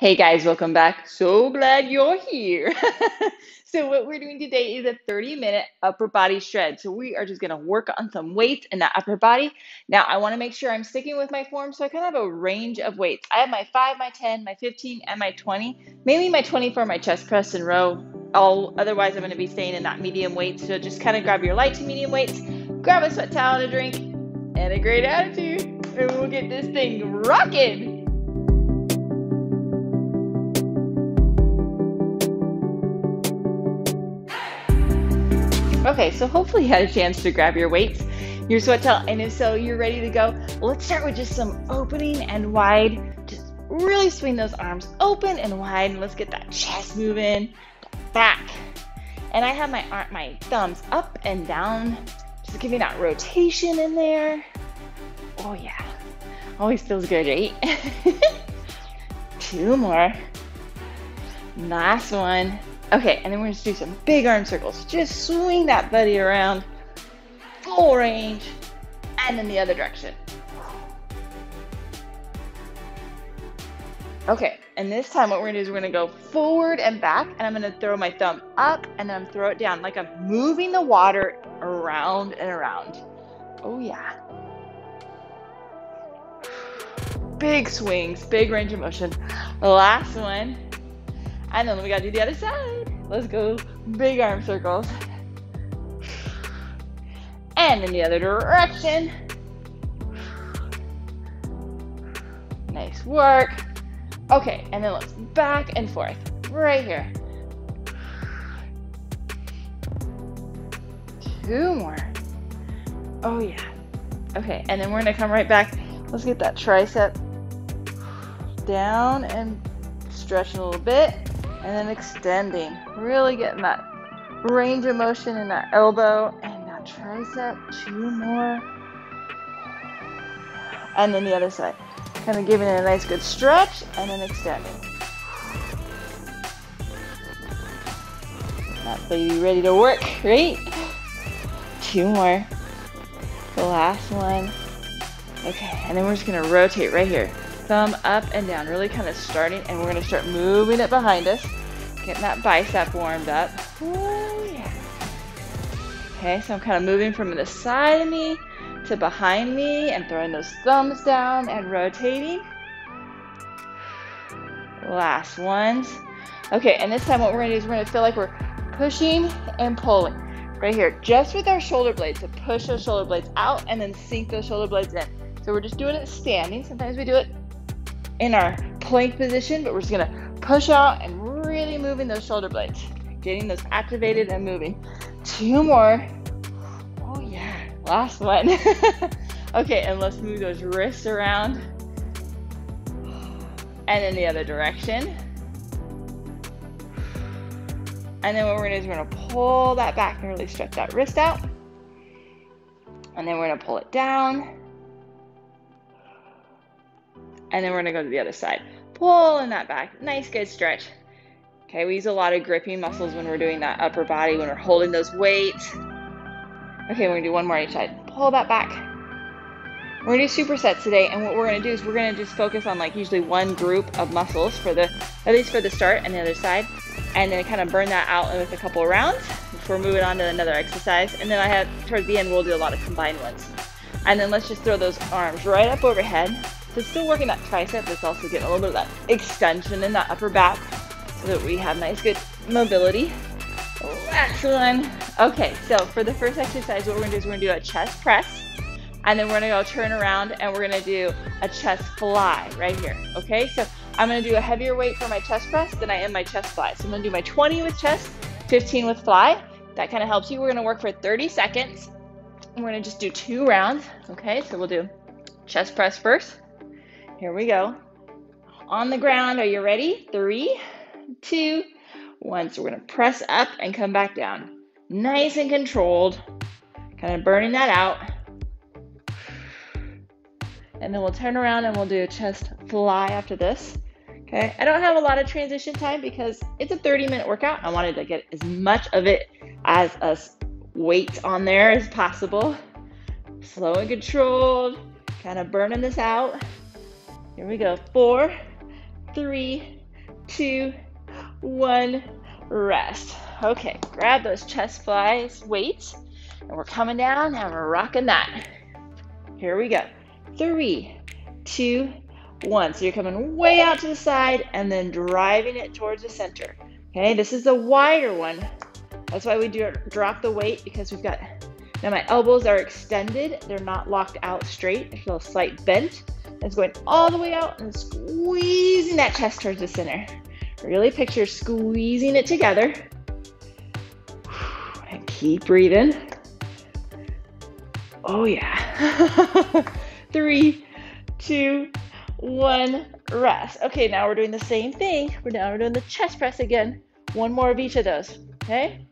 Hey guys, welcome back. So glad you're here. So what we're doing today is a 30-minute upper body shred. So we are just going to work on some weights in the upper body. Now I want to make sure I'm sticking with my form, so I kind of have a range of weights. I have my 5, my 10, my 15, and my 20. Mainly my 20 for my chest press and row. Otherwise I'm going to be staying in that medium weight. So just kind of grab your light to medium weights, grab a sweat towel and a drink, and a great attitude, and we'll get this thing rocking. Okay, so hopefully you had a chance to grab your weights, your sweat towel, and if so, you're ready to go. Let's start with just some opening and wide. Just really swing those arms open and wide, and let's get that chest moving, back. And I have my thumbs up and down, just giving that rotation in there. Oh yeah, always feels good, right? 2 more. Last one. Okay, and then we're going to do some big arm circles. Just swing that buddy around, full range, and in the other direction. Okay, and this time what we're going to do is we're going to go forward and back, and I'm going to throw my thumb up, and then throw it down, like I'm moving the water around and around. Oh yeah. Big swings, big range of motion. The last one. And then we gotta do the other side. Let's go. Big arm circles. And in the other direction. Nice work. Okay, and then let's back and forth. Right here. 2 more. Oh yeah. Okay, and then we're gonna come right back. Let's get that tricep down and stretching a little bit. And then extending, really getting that range of motion in that elbow and that tricep. 2 more. And then the other side. Kind of giving it a nice good stretch and then extending. That baby ready to work, right? 2 more. The last one. Okay, and then we're just gonna rotate right here. Thumb up and down, really kind of starting, and we're going to start moving it behind us, getting that bicep warmed up. Oh yeah. Okay, so I'm kind of moving from the side of me to behind me and throwing those thumbs down and rotating. Last ones. Okay, and this time what we're going to do is we're going to feel like we're pushing and pulling right here, just with our shoulder blades, to push those shoulder blades out and then sink those shoulder blades in. So we're just doing it standing. Sometimes we do it in our plank position, but we're just gonna push out and really moving those shoulder blades, getting those activated and moving. 2 more. Oh yeah, last one. Okay, and let's move those wrists around and in the other direction. And then what we're gonna do is we're gonna pull that back and really stretch that wrist out, and then we're gonna pull it down. And then we're gonna go to the other side. Pulling that back, nice good stretch. Okay, we use a lot of gripping muscles when we're doing that upper body, when we're holding those weights. Okay, we're gonna do 1 more each side. Pull that back. We're gonna do supersets today, and what we're gonna do is we're gonna just focus on like usually 1 group of muscles for at least for the start and the other side, and then kind of burn that out with a couple of rounds before moving on to another exercise. And then towards the end, we'll do a lot of combined ones. And then let's just throw those arms right up overhead. So still working that tricep, but it's also getting a little bit of that extension in that upper back so that we have nice good mobility. Last one. Okay, so for the first exercise, what we're gonna do is we're gonna do a chest press, and then we're gonna go turn around and we're gonna do a chest fly right here. Okay, so I'm gonna do a heavier weight for my chest press than I am my chest fly. So I'm gonna do my 20 with chest, 15 with fly. That kind of helps you. We're gonna work for 30 seconds. And we're gonna just do 2 rounds. Okay, so we'll do chest press first. Here we go. On the ground, are you ready? 3, 2, 1. So we're gonna press up and come back down. Nice and controlled. Kind of burning that out. And then we'll turn around and we'll do a chest fly after this. Okay, I don't have a lot of transition time because it's a 30-minute workout. I wanted to get as much of it as weight on there as possible. Slow and controlled, kind of burning this out. Here we go. 4, 3, 2, 1, rest. Okay, grab those chest flies weights, and we're coming down and we're rocking that. Here we go. 3, 2, 1. So you're coming way out to the side and then driving it towards the center. Okay, this is the wider one. That's why we drop the weight, because we've got, now my elbows are extended. They're not locked out straight. I feel a slight bent. It's going all the way out and squeezing that chest towards the center. Really picture squeezing it together. And keep breathing. Oh yeah. 3, 2, 1, rest. Okay, now we're doing the same thing. We're doing the chest press again. One more of each of those. Okay,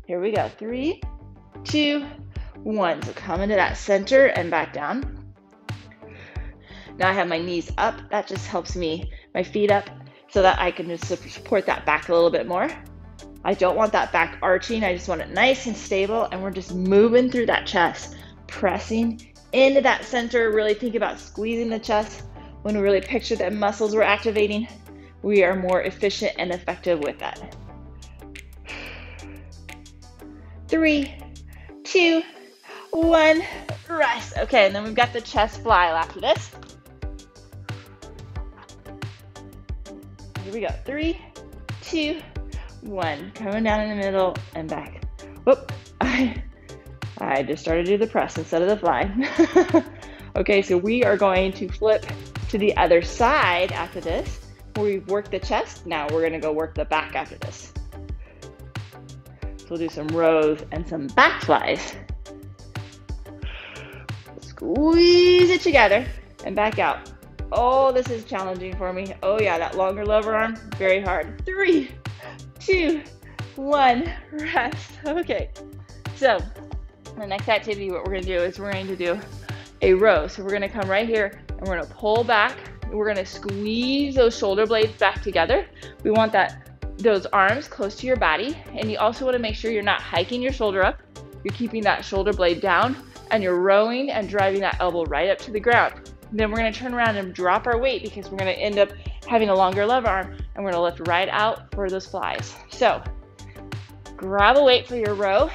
here we go. 3, 2, 1. So come into that center and back down. Now I have my knees up. That just helps me, my feet up, so that I can just support that back a little bit more. I don't want that back arching. I just want it nice and stable, and we're just moving through that chest, pressing into that center. Really think about squeezing the chest. When we really picture the muscles we're activating, we are more efficient and effective with that. 3, 2, 1, rest. Okay, and then we've got the chest fly after this. Here we go. 3, 2, 1. Coming down in the middle and back. Whoop. I just started to do the press instead of the fly. Okay, so we are going to flip to the other side after this. We've worked the chest. Now we're going to go work the back after this. So we'll do some rows and some back flies. Squeeze it together and back out. Oh, this is challenging for me. Oh yeah, that longer lever arm, very hard. 3, 2, 1, rest. Okay, so the next activity, what we're going to do is we're going to do a row. So we're going to come right here and we're going to pull back. We're going to squeeze those shoulder blades back together. We want those arms close to your body, and you also want to make sure you're not hiking your shoulder up. You're keeping that shoulder blade down, and you're rowing and driving that elbow right up to the ground. Then we're going to turn around and drop our weight, because we're going to end up having a longer lever arm, and we're going to lift right out for those flies. So grab a weight for your row,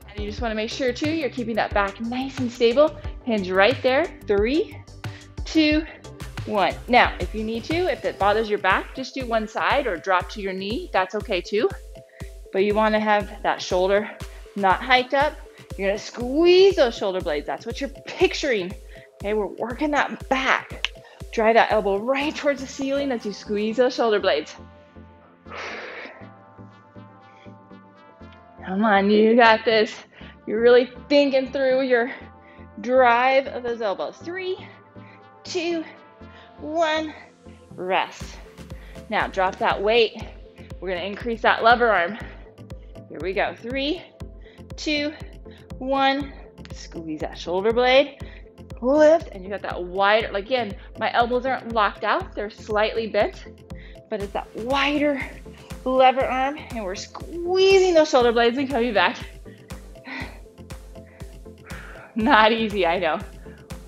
and you just want to make sure too you're keeping that back nice and stable. Hinge right there. 3, 2, 1. Now, if you need to, if it bothers your back, just do one side or drop to your knee. That's okay too. But you want to have that shoulder not hiked up. You're going to squeeze those shoulder blades. That's what you're picturing. Okay, we're working that back. Drive that elbow right towards the ceiling as you squeeze those shoulder blades. Come on, you got this. You're really thinking through your drive of those elbows. 3, 2, 1, rest. Now drop that weight. We're going to increase that lever arm. Here we go. 3, 2, 1. Squeeze that shoulder blade. Lift, and you got that wider, again, my elbows aren't locked out, they're slightly bent, but it's that wider lever arm, and we're squeezing those shoulder blades and coming back. Not easy, I know.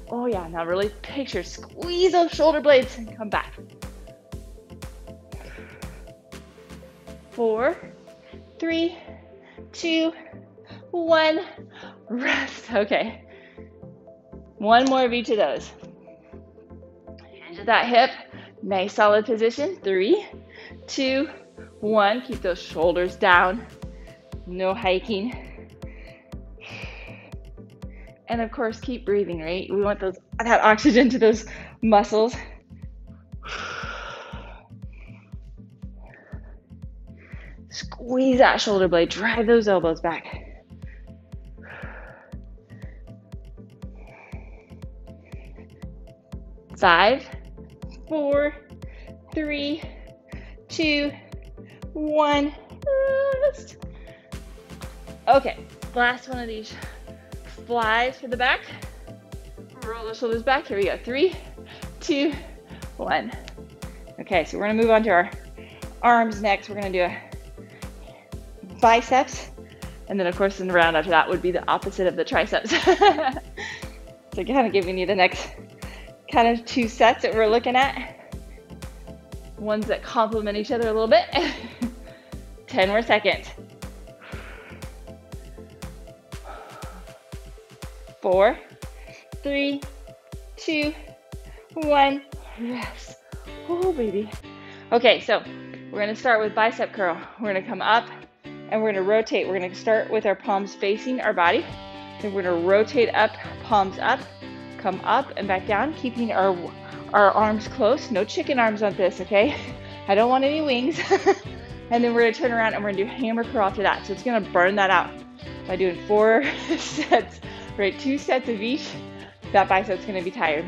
Oh yeah, now really picture, squeeze those shoulder blades and come back. 4, 3, 2, 1, rest. Okay. One more of each of those. Hinge at that hip. Nice solid position. 3, 2, 1. Keep those shoulders down. No hiking. And of course, keep breathing, right? We want that oxygen to those muscles. Squeeze that shoulder blade. Drive those elbows back. 5, 4, 3, 2, 1. Rest. Okay, last one of these flies for the back. Roll the shoulders back. Here we go. 3, 2, 1. Okay, so we're going to move on to our arms next. We're going to do a biceps. And then, of course, in the round after that would be the opposite of the triceps. So kind of giving you the next kind of 2 sets that we're looking at. ones that complement each other a little bit. 10 more seconds. 4, 3, 2, 1, rest. Oh, baby. Okay, so we're gonna start with bicep curl. We're gonna come up and we're gonna rotate. We're gonna start with our palms facing our body. Then we're gonna rotate up, palms up, come up and back down, keeping our arms close. No chicken arms on this, okay? I don't want any wings. And then we're gonna turn around and we're gonna do hammer curl after that. So it's gonna burn that out by doing 4 sets, right? 2 sets of each. That bicep's gonna be tired.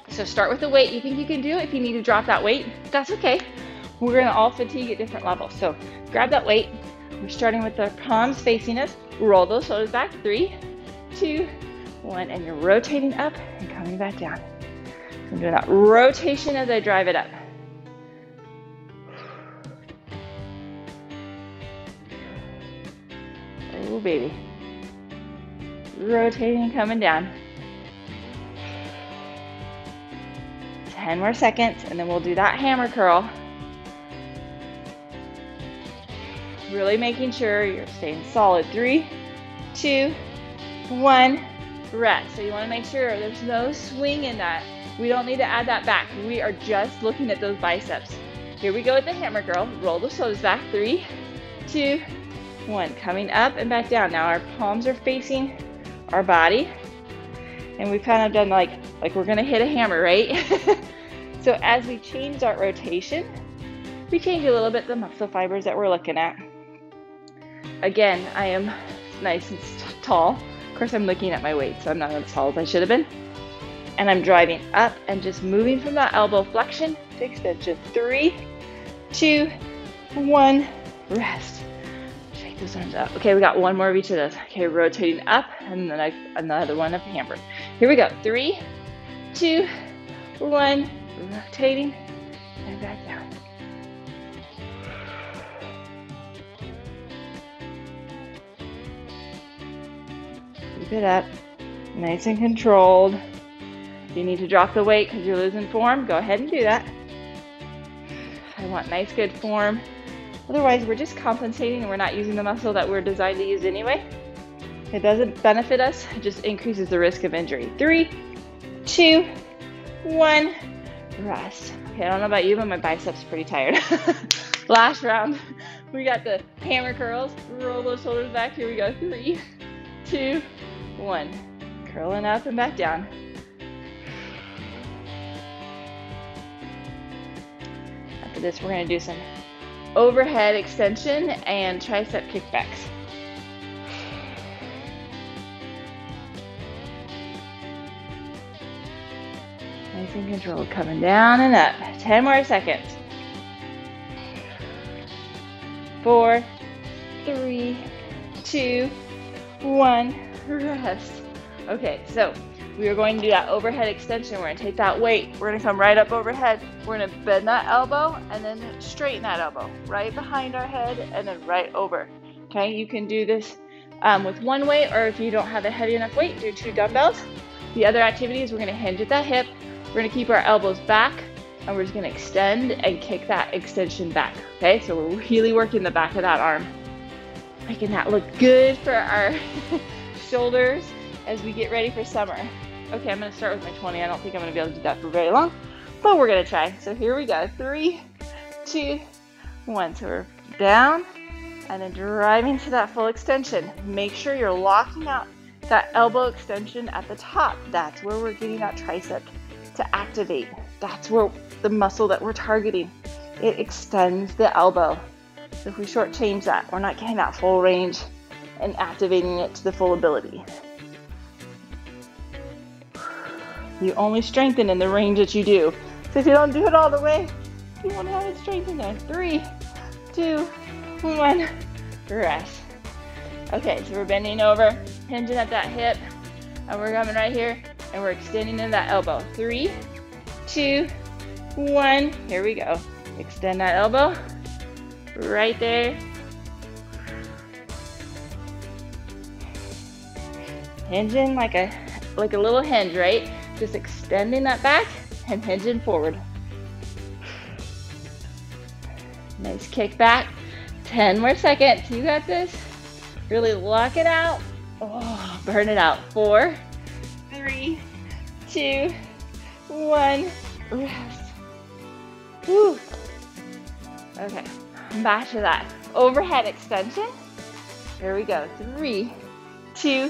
So start with the weight you think you can do. If you need to drop that weight, that's okay. We're gonna all fatigue at different levels. So grab that weight. We're starting with the palms facing us. Roll those shoulders back. 3, 2, 1, and you're rotating up and coming back down. I'm doing that rotation as I drive it up. Oh, baby. Rotating and coming down. 10 more seconds, and then we'll do that hammer curl. Really making sure you're staying solid. 3, 2, 1, rest. So you want to make sure there's no swing in that. We don't need to add that back. We are just looking at those biceps. Here we go with the hammer curl. Roll the shoulders back. 3, 2, 1. Coming up and back down. Now our palms are facing our body. And we've kind of done like we're going to hit a hammer, right? So as we change that rotation, we change a little bit the muscle fibers that we're looking at. Again, I am nice and tall. Of course, I'm looking at my weight, so I'm not as tall as I should have been. And I'm driving up and just moving from that elbow flexion to extension. 3, 2, 1, rest. Shake those arms out. Okay, we got one more of each of those. Okay, rotating up, and then another one of hammer. Here we go. 3, 2, 1, rotating, and back down. Keep it up, nice and controlled. If you need to drop the weight because you're losing form, go ahead and do that. I want nice, good form. Otherwise, we're just compensating and we're not using the muscle that we're designed to use anyway. It doesn't benefit us, it just increases the risk of injury. 3, 2, 1, rest. Okay, I don't know about you, but my biceps are pretty tired. Last round, we got the hammer curls. Roll those shoulders back. Here we go. 3, 2, 1. Curling up and back down. After this, we're going to do some overhead extension and tricep kickbacks. Nice and controlled, coming down and up. 10 more seconds. 4, 3, 2, 1, rest. Okay, so we are going to do that overhead extension. We're going to take that weight. We're going to come right up overhead. We're going to bend that elbow and then straighten that elbow. Right behind our head and then right over. Okay, you can do this with one weight, or if you don't have a heavy enough weight, do 2 dumbbells. The other activity is we're going to hinge at that hip. We're going to keep our elbows back, and we're just going to extend and kick that extension back. Okay, so we're really working the back of that arm, making that look good for our shoulders as we get ready for summer. Okay, I'm going to start with my 20. I don't think I'm going to be able to do that for very long, but we're going to try. So here we go. 3, 2, 1. So we're down and then driving to that full extension. Make sure you're locking out that elbow extension at the top. That's where we're getting that tricep to activate. That's where the muscle that we're targeting. It extends the elbow. So if we shortchange that, we're not getting that full range and activating it to the full ability. You only strengthen in the range that you do. So if you don't do it all the way, you won't have it strengthened there. 3, 2, 1, rest. Okay, so we're bending over, hinging at that hip, and we're coming right here, and we're extending in that elbow. 3, 2, 1, here we go. Extend that elbow, right there. Hinging like a little hinge, right? Just extending that back and hinging forward. Nice kickback. 10 more seconds. You got this. Really lock it out. Oh, burn it out. 4, 3, 2, 1. Rest. Whew. Okay, back to that overhead extension. Here we go. 3, 2,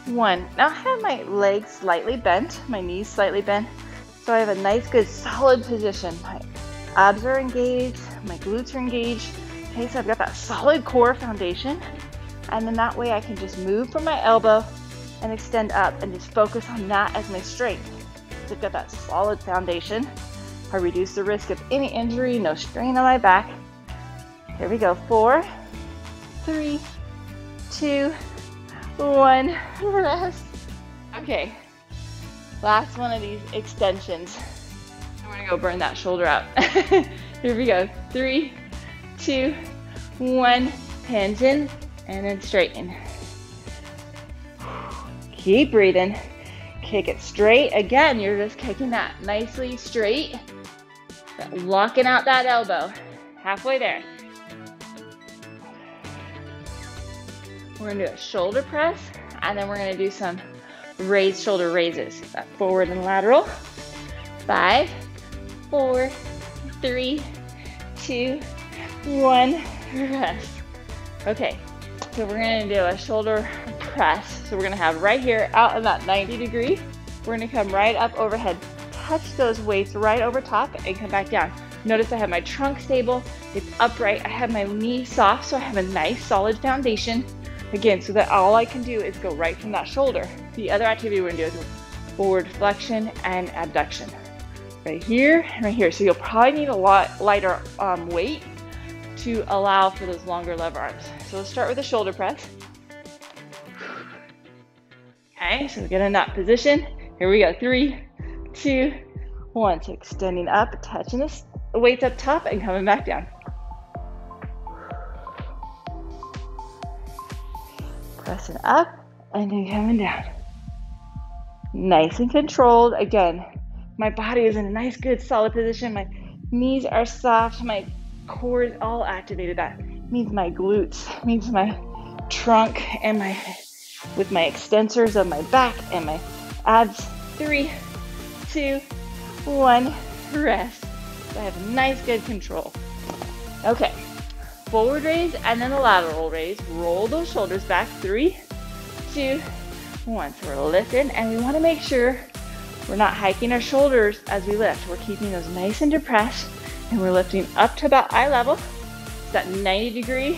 1. Now I have my legs slightly bent, my knees slightly bent, so I have a nice, good, solid position. My abs are engaged, my glutes are engaged. Okay, so I've got that solid core foundation, and then that way I can just move from my elbow and extend up and just focus on that as my strength. So I've got that solid foundation. I reduce the risk of any injury, no strain on my back. Here we go. 4, 3, 2, 1. Rest. Okay, last one of these extensions. I'm gonna go burn that shoulder out. Here we go. 3, 2, 1. Hands in and then straighten. Keep breathing. Kick it straight. Again, you're just kicking that nicely straight. Locking out that elbow. Halfway there. We're gonna do a shoulder press, and then we're gonna do some raised shoulder raises. That forward and lateral. 5, 4, 3, 2, 1. Rest. Okay, so we're gonna do a shoulder press. So we're gonna have right here out in that 90 degree. We're gonna come right up overhead. Touch those weights right over top and come back down. Notice I have my trunk stable, it's upright, I have my knee soft, so I have a nice solid foundation. Again, so that all I can do is go right from that shoulder. The other activity we're gonna do is forward flexion and abduction. Right here, right here. So you'll probably need a lot lighter weight to allow for those longer lever arms. So let's start with the shoulder press. Okay, so get in that position. Here we go. 3, 2, 1. So extending up, touching the weights up top and coming back down. Pressing up and then coming down. Nice and controlled. Again, my body is in a nice, good, solid position. My knees are soft. My core is all activated. That means my glutes, means my trunk and with my extensors of my back and my abs. 3, 2, 1. Rest. So I have nice, good control. Okay. Forward raise and then a lateral raise. Roll those shoulders back. 3, 2, 1. So we're lifting, and we want to make sure we're not hiking our shoulders as we lift. We're keeping those nice and depressed, and we're lifting up to about eye level. It's that 90 degree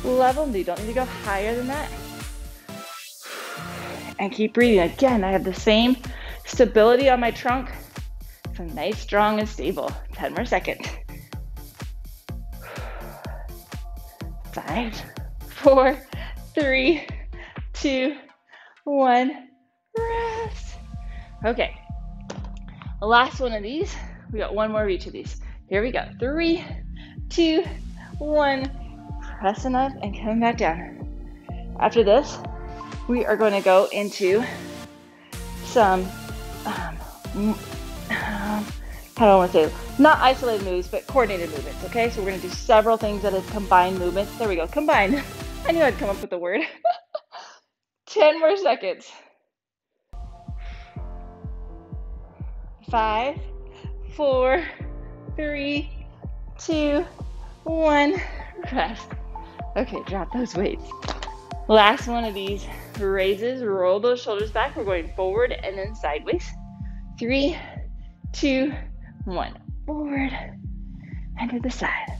level. You don't need to go higher than that. And keep breathing. Again, I have the same stability on my trunk. So nice, strong, and stable. 10 more seconds. 5, 4, 3, 2, 1. Rest. Okay. The last one of these. We got one more of each of these. Here we go. 3, 2, 1. Pressing up and coming back down. After this, we are going to go into some, how do I want to say, not isolated moves, but coordinated movements, okay? So we're going to do several things that is combined movements. There we go, combined. I knew I'd come up with the word. 10 more seconds. 5, 4, 3, 2, 1. Rest. Okay, drop those weights. Last one of these raises. Roll those shoulders back. We're going forward and then sideways. 3, 2, 1. Forward and to the side.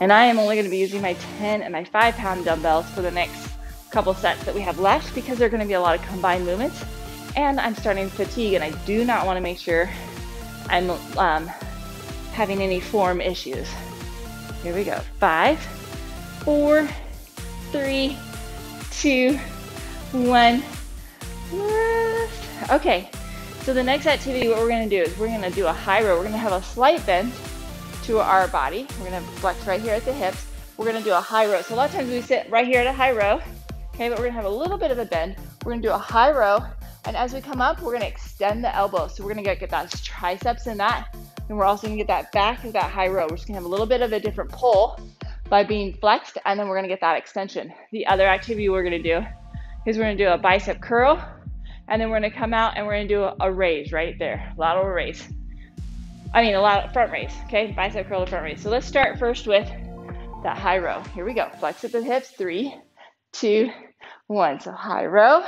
And I am only going to be using my 10 and my 5-pound dumbbells for the next couple sets that we have left, because they're going to be a lot of combined movements, and I'm starting to fatigue, and I do not want to make sure I'm having any form issues. Here we go. 5, 4, 3, 2, 1. Rest. Okay, so the next activity, what we're going to do is we're going to do a high row. We're going to have a slight bend to our body. We're going to flex right here at the hips. We're going to do a high row. So a lot of times we sit right here at a high row, okay, but we're going to have a little bit of a bend. We're going to do a high row. And as we come up, we're gonna extend the elbow. So we're gonna get those triceps in that. And we're also gonna get that back of that high row. We're just gonna have a little bit of a different pull by being flexed, and then we're gonna get that extension. The other activity we're gonna do is we're gonna do a bicep curl, and then we're gonna come out and we're gonna do a raise right there, lateral raise. A front raise, okay? Bicep curl to front raise. So let's start first with that high row. Here we go. Flex at the hips. 3, 2, 1. So high row,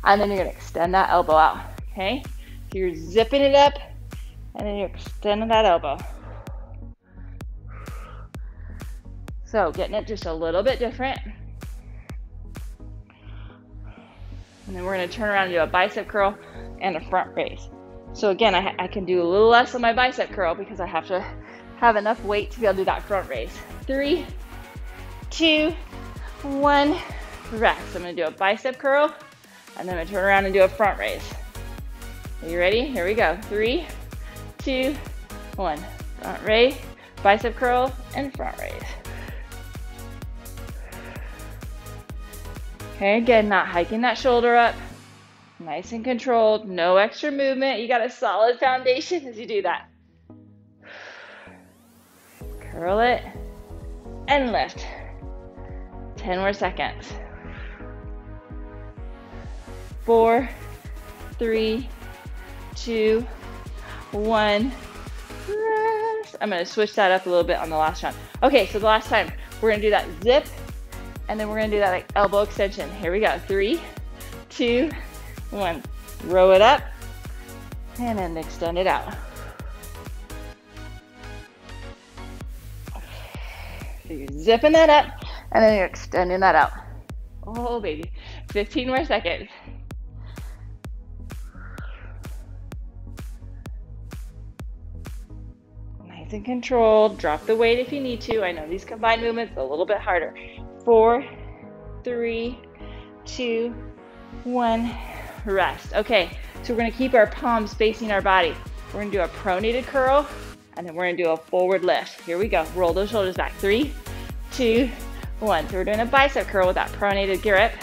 and then you're gonna extend that elbow out, okay? So you're zipping it up, and then you're extending that elbow. So getting it just a little bit different. And then we're gonna turn around and do a bicep curl and a front raise. So again, I can do a little less on my bicep curl because I have to have enough weight to be able to do that front raise. 3, 2, 1, rest. I'm gonna do a bicep curl, and then I'm gonna turn around and do a front raise. Are you ready? Here we go. 3, 2, 1. Front raise, bicep curl, and front raise. Okay, again, not hiking that shoulder up. Nice and controlled, no extra movement. You got a solid foundation as you do that. Curl it and lift. 10 more seconds. 4, 3, 2, 1. Rest. I'm gonna switch that up a little bit on the last round. Okay, so the last time, we're gonna do that zip, and then we're gonna do that like elbow extension. Here we go. 3, 2, 1. Row it up, and then extend it out. So you're zipping that up, and then you're extending that out. Oh, baby. 15 more seconds. Nice and controlled. Drop the weight if you need to. I know these combined movements are a little bit harder. 4, 3, 2, 1. Rest. Okay, so we're gonna keep our palms facing our body. We're gonna do a pronated curl, and then we're gonna do a forward lift. Here we go. Roll those shoulders back. 3, 2, 1. So we're doing a bicep curl with that pronated grip.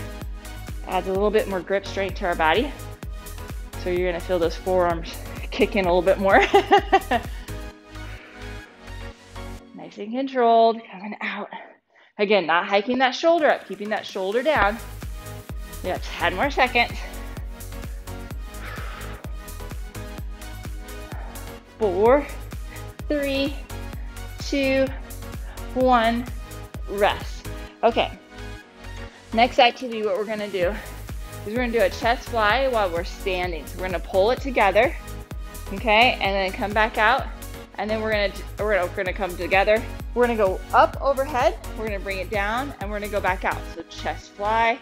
Adds a little bit more grip strength to our body. So you're gonna feel those forearms kick in a little bit more. Nice and controlled, coming out. Again, not hiking that shoulder up, keeping that shoulder down. We have 10 more seconds. 4, 3, 2, 1, rest. Okay, next activity, what we're gonna do is we're gonna do a chest fly while we're standing. So we're gonna pull it together, okay, and then come back out, and then we're gonna come together. We're gonna go up overhead, we're gonna bring it down, and we're gonna go back out. So chest fly,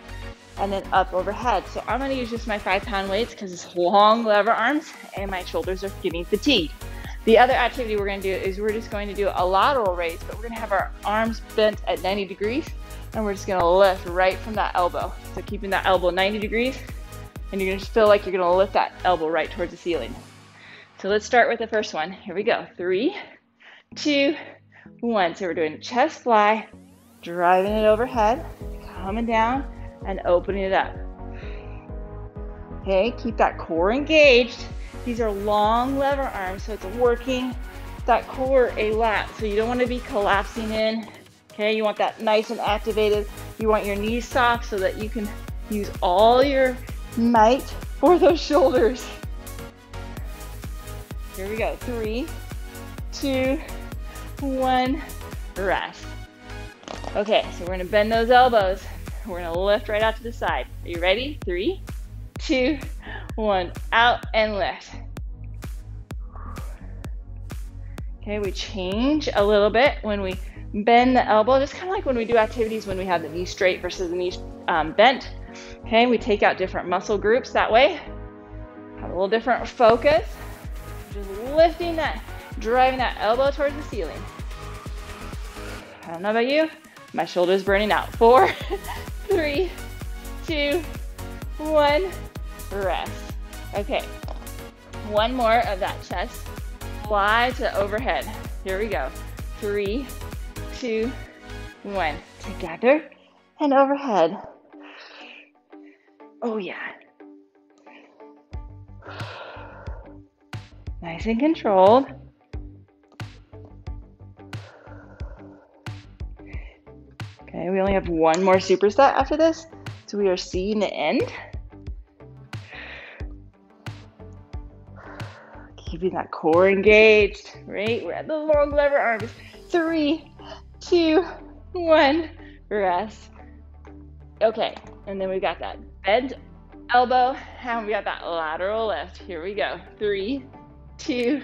and then up overhead. So I'm gonna use just my 5-pound weights because it's long lever arms, and my shoulders are getting fatigued. The other activity we're gonna do is we're just going to do a lateral raise, but we're gonna have our arms bent at 90 degrees, and we're just gonna lift right from that elbow. So keeping that elbow 90 degrees, and you're gonna just feel like you're gonna lift that elbow right towards the ceiling. So let's start with the first one. Here we go. 3, 2, 1. So we're doing a chest fly, driving it overhead, coming down, and opening it up. Okay, keep that core engaged. These are long lever arms, so it's working that core a lot. So you don't want to be collapsing in. Okay, you want that nice and activated. You want your knees soft so that you can use all your might for those shoulders. Here we go. 3, 2, 1, rest. Okay, so we're gonna bend those elbows. We're gonna lift right out to the side. Are you ready? 3, 2, 1, out and lift. Okay, we change a little bit when we bend the elbow, just kind of like when we do activities when we have the knee straight versus the knee bent. Okay, we take out different muscle groups that way. Have a little different focus. Just lifting that, driving that elbow towards the ceiling. I don't know about you, my shoulder's burning out. 4, 3, 2, 1, rest. Okay, one more of that chest fly to overhead. Here we go. 3, 2, 1. Together and overhead. Oh yeah. Nice and controlled. Okay, we only have one more superset after this, so we are seeing the end. Keeping that core engaged, right? We're at the long lever arms. 3, 2, 1, rest. Okay, and then we got that bend elbow, and we got that lateral lift. Here we go. 3, 2,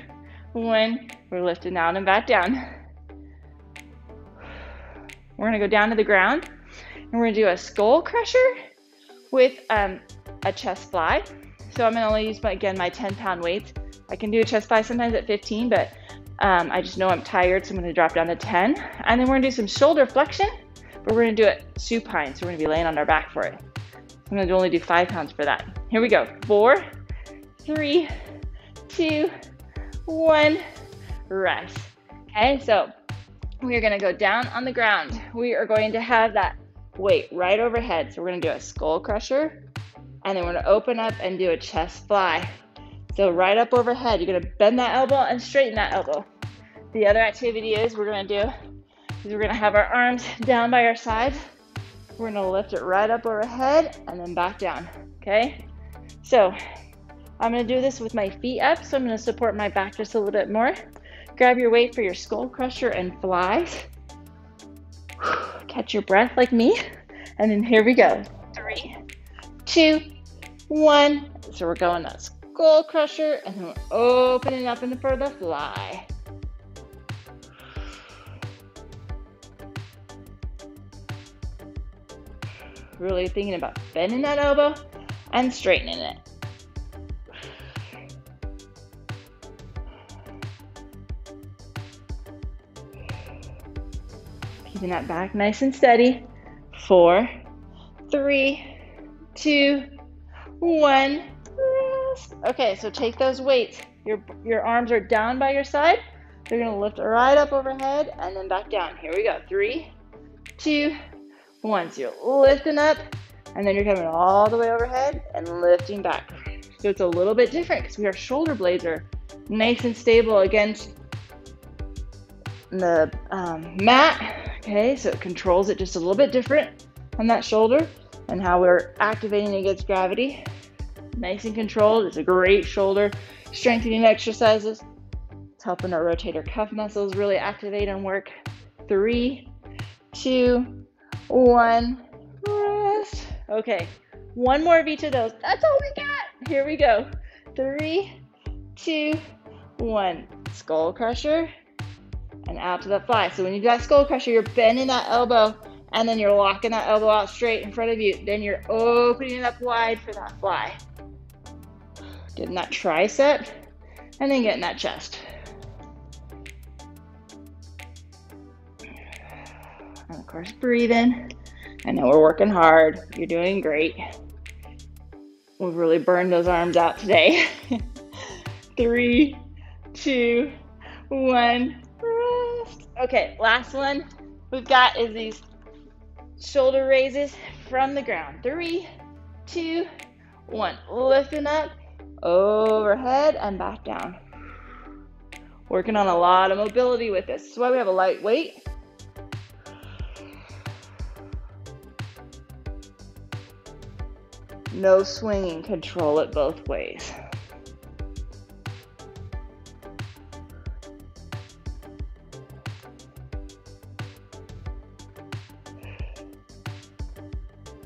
1. We're lifting out and back down. We're gonna go down to the ground, and we're gonna do a skull crusher with a chest fly. So I'm gonna only use, again, my 10-pound weights. I can do a chest fly sometimes at 15, but I just know I'm tired, so I'm gonna drop down to 10. And then we're gonna do some shoulder flexion, but we're gonna do it supine, so we're gonna be laying on our back for it. I'm gonna only do 5 pounds for that. Here we go. 4, 3, 2, 1, rest. Okay, so we are gonna go down on the ground. We are going to have that weight right overhead. So we're gonna do a skull crusher, and then we're gonna open up and do a chest fly. So right up overhead, you're gonna bend that elbow and straighten that elbow. The other activity we're gonna have our arms down by our sides. We're gonna lift it right up overhead and then back down, okay? So I'm gonna do this with my feet up, so I'm gonna support my back just a little bit more. Grab your weight for your skull crusher and flies. Catch your breath like me. And then here we go. 3, 2, 1. So we're going that skull crusher, and then we're opening up for the fly. Really thinking about bending that elbow and straightening it. Keeping that back nice and steady. 4, 3, 2, 1. Rest. Okay, so take those weights. Your arms are down by your side. You're gonna lift right up overhead and then back down. Here we go. 3, 2, 1. So you're lifting up, and then you're coming all the way overhead and lifting back. So it's a little bit different because our shoulder blades are nice and stable against the mat. Okay, so it controls it just a little bit different on that shoulder and how we're activating against gravity. Nice and controlled. It's a great shoulder strengthening exercises. It's helping our rotator cuff muscles really activate and work. 3, 2, 1, rest. Okay, one more of each of those. That's all we got. Here we go. 3, 2, 1. Skull crusher. And out to the fly. So when you do that skull crusher, you're bending that elbow, and then you're locking that elbow out straight in front of you. Then you're opening it up wide for that fly. Getting that tricep, and then getting that chest. And of course, breathing. I know we're working hard. You're doing great. We've really burned those arms out today. 3, 2, 1. Rest. Okay, last one we've got is these shoulder raises from the ground. 3, 2, 1. Lifting up, overhead, and back down. Working on a lot of mobility with this. That's why we have a light weight. No swinging, control it both ways.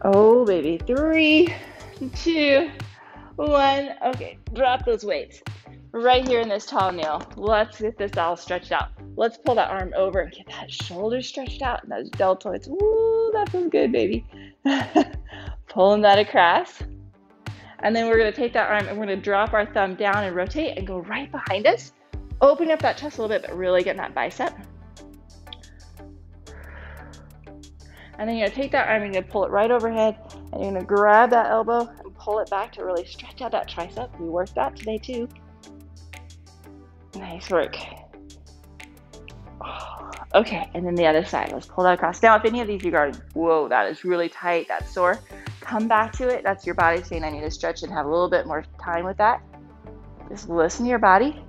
Oh, baby. 3, 2, 1. Okay, drop those weights. Right here in this tall kneel. Let's get this all stretched out. Let's pull that arm over and get that shoulder stretched out and those deltoids. Ooh, that feels good, baby. Pulling that across. And then we're going to take that arm and we're going to drop our thumb down and rotate and go right behind us. Open up that chest a little bit, but really getting that bicep. And then you're going to take that arm and you're going to pull it right overhead, and you're going to grab that elbow and pull it back to really stretch out that tricep. We worked that today too. Nice work. Okay, and then the other side. Let's pull that across. Now, if any of these you go, whoa, that is really tight, that's sore, come back to it. That's your body saying, I need to stretch and have a little bit more time with that. Just listen to your body.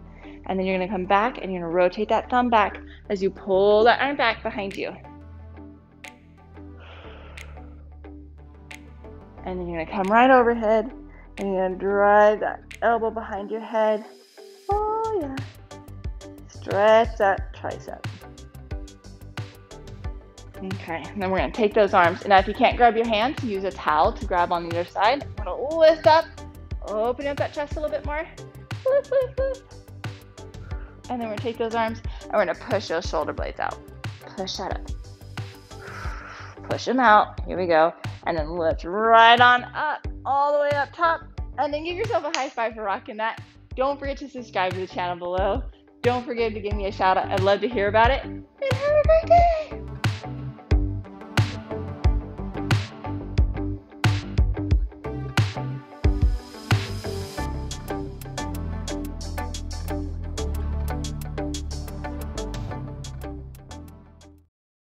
And then you're gonna come back and you're gonna rotate that thumb back as you pull that arm back behind you. And then you're gonna come right overhead and you're gonna drive that elbow behind your head. Oh yeah. Stretch that tricep. Okay, and then we're gonna take those arms. And now if you can't grab your hands, use a towel to grab on the other side. We're gonna lift up, open up that chest a little bit more. Lift, lift, lift. And then we're gonna take those arms and we're gonna push those shoulder blades out. Push that up. Push them out. Here we go. And then lift right on up, all the way up top. And then give yourself a high five for rocking that. Don't forget to subscribe to the channel below. Don't forget to give me a shout out. I'd love to hear about it. And have a great day.